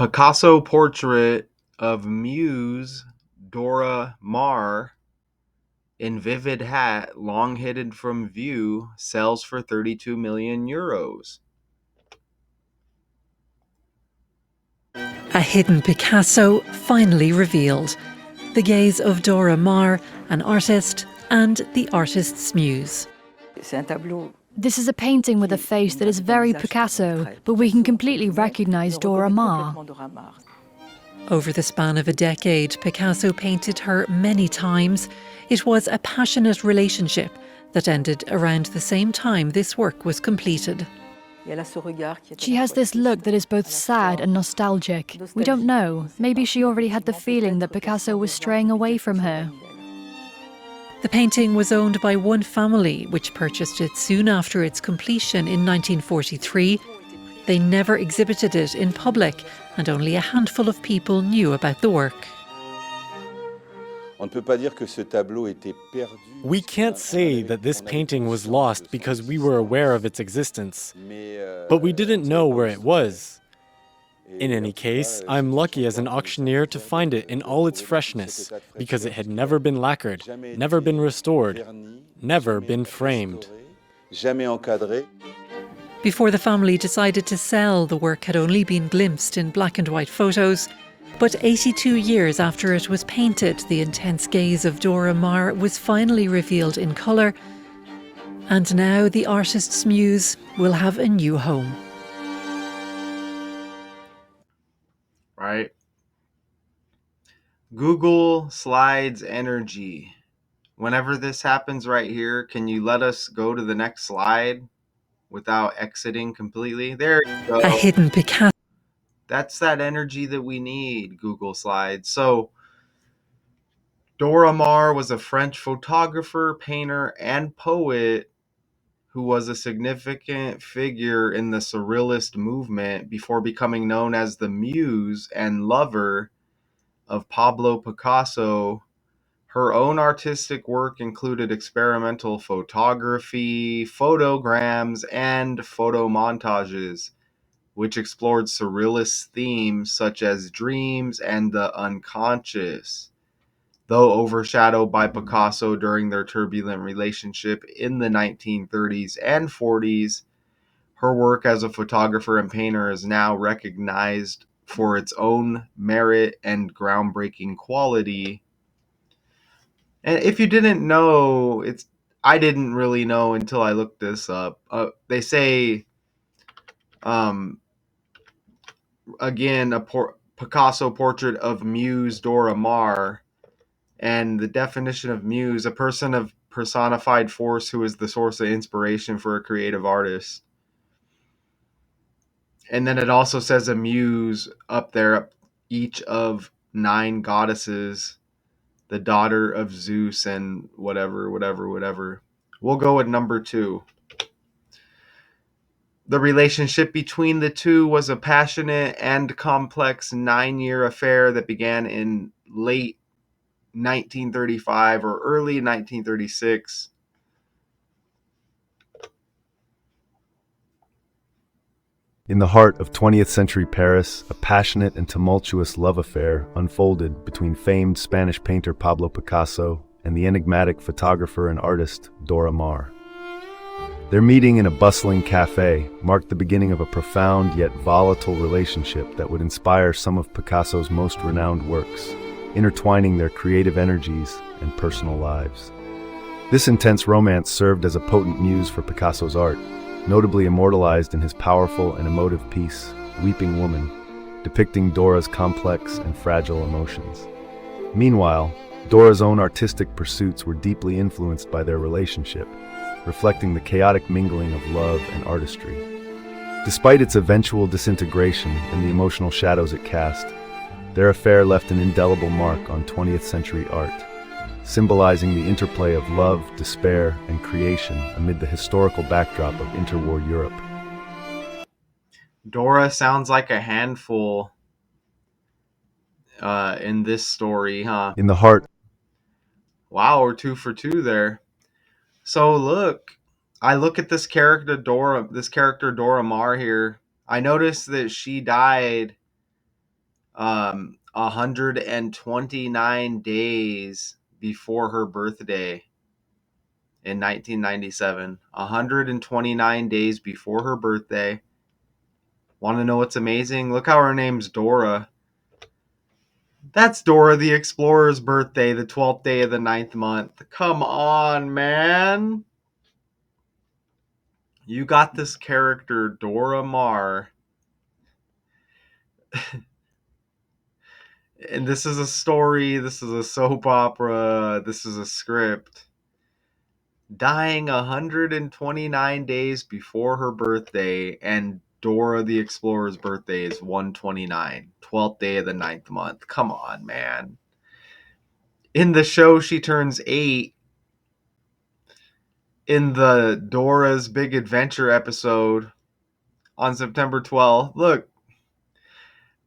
Picasso portrait of muse Dora Maar in vivid hat, long hidden from view, sells for 32 million euros. A hidden Picasso finally revealed. The gaze of Dora Maar, an artist, and the artist's muse. This is a painting with a face that is very Picasso, but we can completely recognise Dora Maar. Over the span of a decade, Picasso painted her many times. It was a passionate relationship that ended around the same time this work was completed. She has this look that is both sad and nostalgic. We don't know. Maybe she already had the feeling that Picasso was straying away from her. The painting was owned by one family, which purchased it soon after its completion in 1943. They never exhibited it in public, and only a handful of people knew about the work. We can't say that this painting was lost because we were aware of its existence, but we didn't know where it was. In any case, I'm lucky as an auctioneer to find it in all its freshness, because it had never been lacquered, never been restored, never been framed. Before the family decided to sell, the work had only been glimpsed in black and white photos. But 82 years after it was painted, the intense gaze of Dora Maar was finally revealed in colour. And now the artist's muse will have a new home. Right? Google Slides energy. Whenever this happens right here, can you let us go to the next slide without exiting completely? There you go. A hidden Picasso. That's that energy that we need, Google Slides. So, Dora Maar was a French photographer, painter, and poet who was a significant figure in the Surrealist movement before becoming known as the muse and lover of Pablo Picasso. Her own artistic work included experimental photography, photograms, and photo montages, which explored surrealist themes such as dreams and the unconscious. Though overshadowed by Picasso during their turbulent relationship in the 1930s and 40s, her work as a photographer and painter is now recognized for its own merit and groundbreaking quality. And if you didn't know, I didn't really know until I looked this up. They say, again, Picasso portrait of muse Dora Maar. And the definition of muse, a person of personified force who is the source of inspiration for a creative artist. And then it also says a muse up there, each of 9 goddesses, the daughter of Zeus and whatever. We'll go with number 2. The relationship between the two was a passionate and complex 9-year affair that began in late 1935 or early 1936. In the heart of 20th century Paris, a passionate and tumultuous love affair unfolded between famed Spanish painter Pablo Picasso and the enigmatic photographer and artist Dora Maar. Their meeting in a bustling cafe marked the beginning of a profound yet volatile relationship that would inspire some of Picasso's most renowned works, intertwining their creative energies and personal lives. This intense romance served as a potent muse for Picasso's art, notably immortalized in his powerful and emotive piece, Weeping Woman, depicting Dora's complex and fragile emotions. Meanwhile, Dora's own artistic pursuits were deeply influenced by their relationship, reflecting the chaotic mingling of love and artistry. Despite its eventual disintegration and the emotional shadows it cast, their affair left an indelible mark on 20th century art, symbolizing the interplay of love, despair, and creation amid the historical backdrop of interwar Europe. Dora sounds like a handful in this story, huh? In the heart. Wow, we're 2 for 2 there. So look, I look at this character Dora Maar here. I noticed that she died 129 days before her birthday in 1997. 129 days before her birthday. Want to know what's amazing? Look how her name's Dora. That's Dora the Explorer's birthday, the 12th day of the 9th month. Come on, man. You got this character, Dora Maar. And this is a story, this is a soap opera, this is a script. Dying 129 days before her birthday, and Dora the Explorer's birthday is 129, 12th day of the 9th month. Come on, man. In the show, she turns 8. In the Dora's Big Adventure episode on September 12th, look,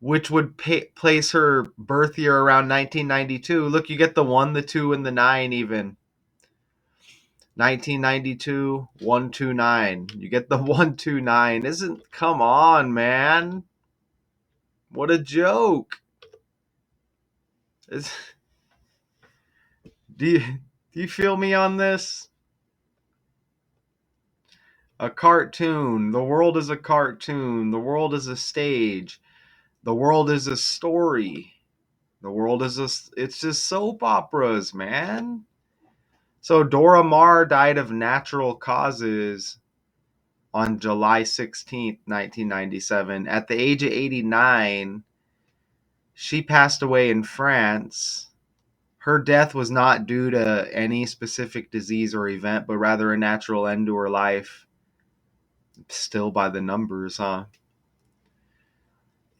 which would place her birth year around 1992. Look, you get the 1, the 2, and the 9 even. 1992, 129. You get the 129. Come on, man. What a joke. It's, do you feel me on this? A cartoon. The world is a cartoon. The world is a stage. The world is a story. The world is it's just soap operas, man. So Dora Maar died of natural causes on July 16th, 1997. At the age of 89, she passed away in France. Her death was not due to any specific disease or event, but rather a natural end to her life. Still by the numbers, huh?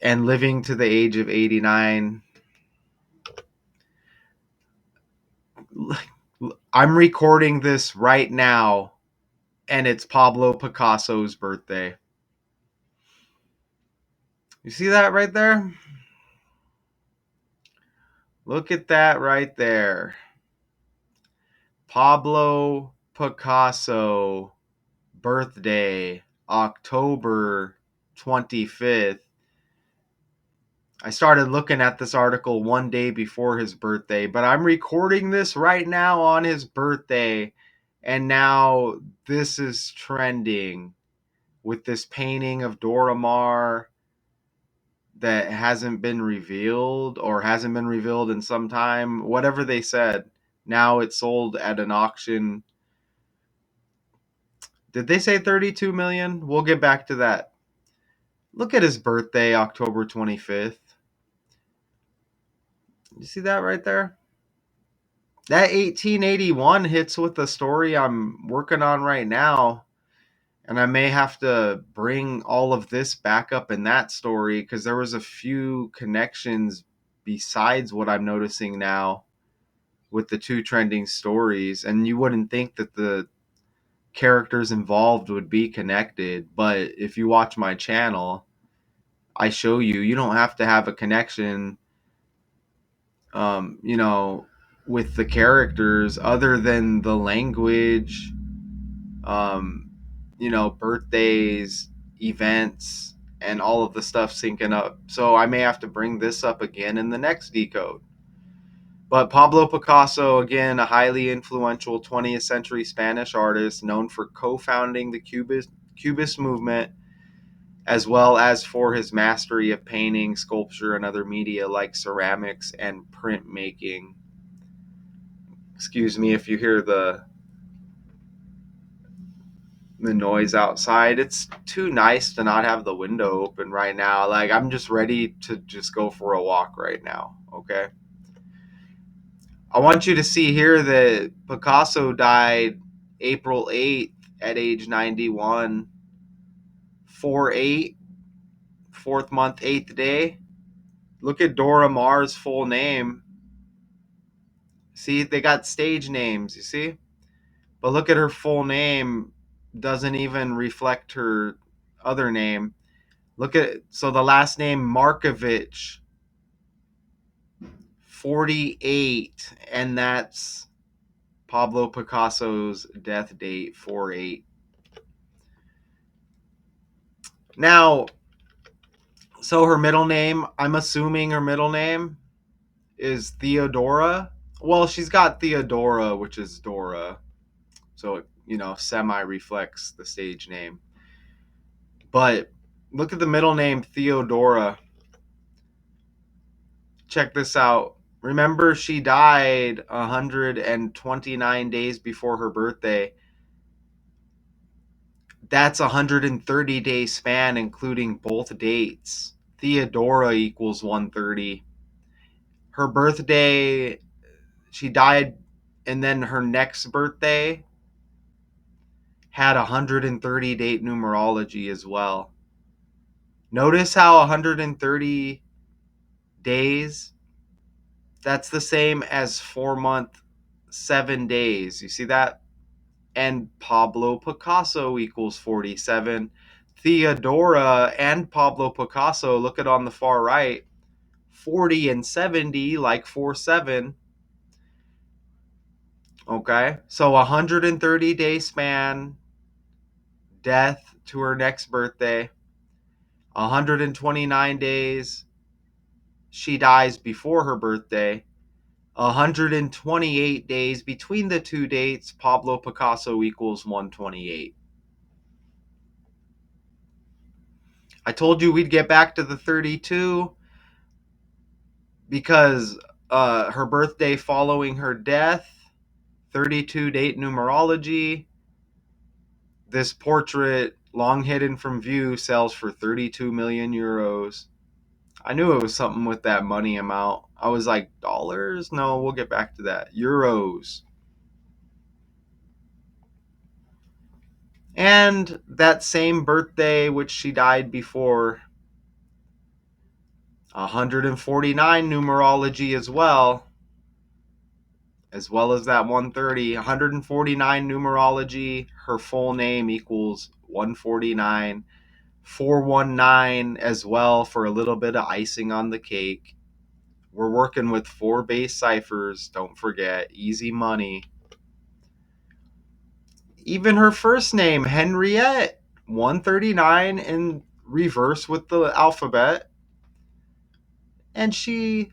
And living to the age of 89. I'm recording this right now, and it's Pablo Picasso's birthday. You see that right there? Look at that right there. Pablo Picasso, birthday, October 25th. I started looking at this article one day before his birthday, but I'm recording this right now on his birthday, and now this is trending with this painting of Dora Maar that hasn't been revealed or hasn't been revealed in some time. Whatever they said, now it's sold at an auction. Did they say 32 million? We'll get back to that. Look at his birthday, October 25th. You see that right there? That 1881 hits with the story I'm working on right now. And I may have to bring all of this back up in that story because there was a few connections besides what I'm noticing now with the two trending stories. And you wouldn't think that the characters involved would be connected. But if you watch my channel, I show you don't have to have a connection, you know, with the characters other than the language, you know, birthdays, events, and all of the stuff syncing up. So I may have to bring this up again in the next decode. But Pablo Picasso, again, a highly influential 20th century Spanish artist known for co-founding the Cubist movement, as well as for his mastery of painting, sculpture, and other media like ceramics and printmaking. Excuse me if you hear the noise outside. It's too nice to not have the window open right now. Like, I'm just ready to just go for a walk right now, okay? I want you to see here that Picasso died April 8th at age 91. 4/8, 4th month, 8th day. Look at Dora Maar's full name. See, they got stage names, you see? But look at her full name, doesn't even reflect her other name. Look at so the last name Markovich, 48, and that's Pablo Picasso's death date, 4/8. Now, So her middle name, I'm assuming her middle name is Theodora. Well, she's got Theodora, which is Dora. So it, semi reflects the stage name. But look at the middle name, Theodora. Check this out. Remember, she died 129 days before her birthday. That's a 130-day span, including both dates. Theodora equals 130. Her birthday, she died, and then her next birthday had 130 date numerology as well. Notice how 130 days, that's the same as 4 month, 7 days. You see that? And Pablo Picasso equals 47. Theodora and Pablo Picasso, look at on the far right, 40 and 70, like 47. Okay, so 130-day span, death to her next birthday. 129 days, she dies before her birthday. 128 days between the two dates, Pablo Picasso equals 128. I told you we'd get back to the 32 because her birthday following her death, 32 date numerology. This portrait, long hidden from view, sells for 32 million euros. I knew it was something with that money amount. I was like, dollars? No, we'll get back to that. Euros. And that same birthday, which she died before, 149 numerology as well as that 130. 149 numerology, her full name equals 149. 419 as well for a little bit of icing on the cake. We're working with 4 base ciphers, don't forget, easy money. Even her first name, Henriette, 139 in reverse with the alphabet. And she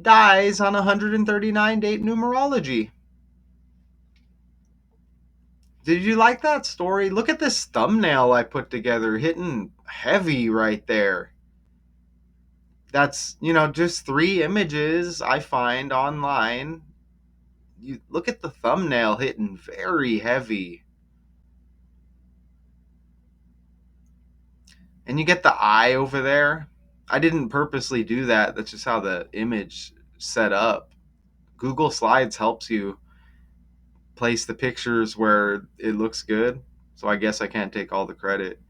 dies on 139 date numerology. Did you like that story? Look at this thumbnail I put together, hitting heavy right there. That's, just 3 images I find online. You look at the thumbnail hitting very heavy. And you get the eye over there. I didn't purposely do that. That's just how the image set up. Google Slides helps you place the pictures where it looks good. So I guess I can't take all the credit.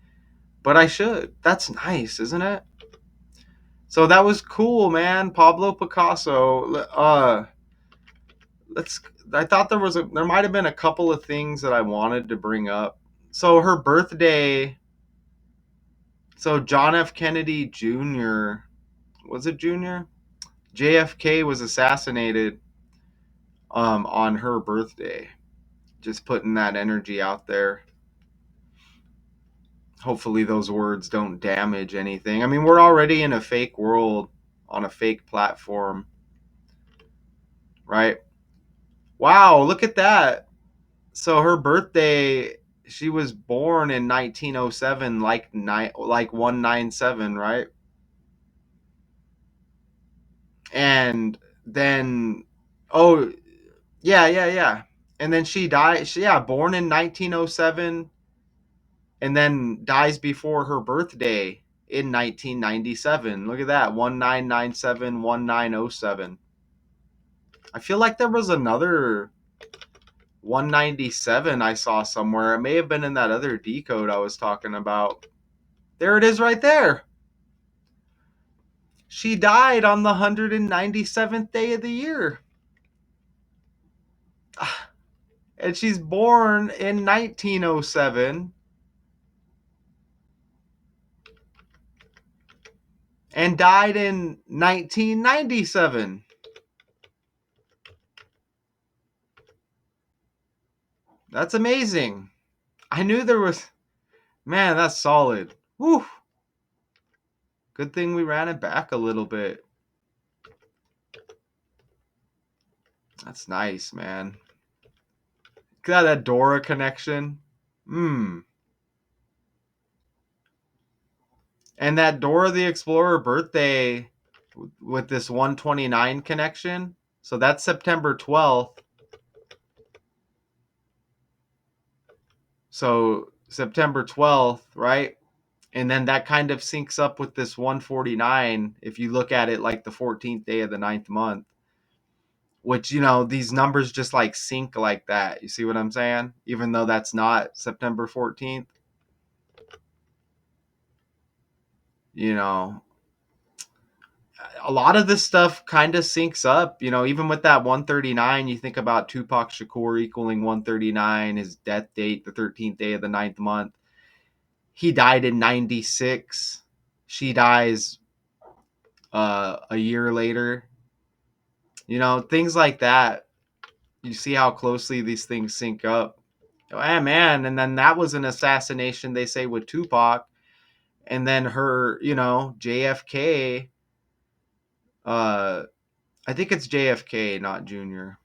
But I should. That's nice, isn't it? So that was cool, man. Pablo Picasso. Let's. I thought there might have been a couple of things that I wanted to bring up. So her birthday. So John F. Kennedy Jr. Was it Jr.? JFK was assassinated on her birthday. Just putting that energy out there. Hopefully those words don't damage anything. I mean, we're already in a fake world on a fake platform, right? Wow, look at that. So her birthday, she was born in 1907, like 197, right? And then, oh, yeah. And then she died. Born in 1907, and then dies before her birthday in 1997. Look at that, 1997, 1907. I feel like there was another 197 I saw somewhere. It may have been in that other decode I was talking about. There it is right there. She died on the 197th day of the year. And she's born in 1907 and died in 1997. That's amazing. I knew there was... Man, that's solid. Whew. Good thing we ran it back a little bit. That's nice, man. Got that Dora connection. And that Dora the Explorer birthday with this 129 connection. So that's September 12th. So September 12th, right? And then that kind of syncs up with this 149 if you look at it like the 14th day of the ninth month, which, these numbers just like sync like that. You see what I'm saying? Even though that's not September 14th, you know, a lot of this stuff kind of syncs up. Even with that 139, you think about Tupac Shakur equaling 139, his death date, the 13th day of the ninth month. He died in 96. She dies a year later. Things like that. You see how closely these things sync up. Oh, man. And then that was an assassination, they say, with Tupac. And then her, JFK, I think it's JFK, not Junior.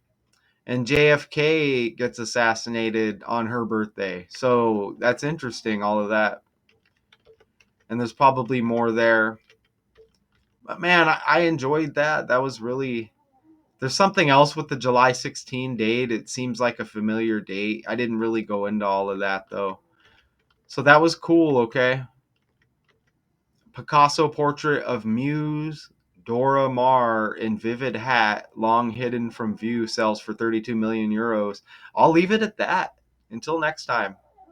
And JFK gets assassinated on her birthday. So that's interesting, all of that. And there's probably more there. But man, I enjoyed that. That was really. There's something else with the July 16 date. It seems like a familiar date. I didn't really go into all of that, though. So that was cool, okay? Picasso portrait of Muse Dora Maar in vivid hat, long hidden from view, sells for 32 million euros. I'll leave it at that. Until next time.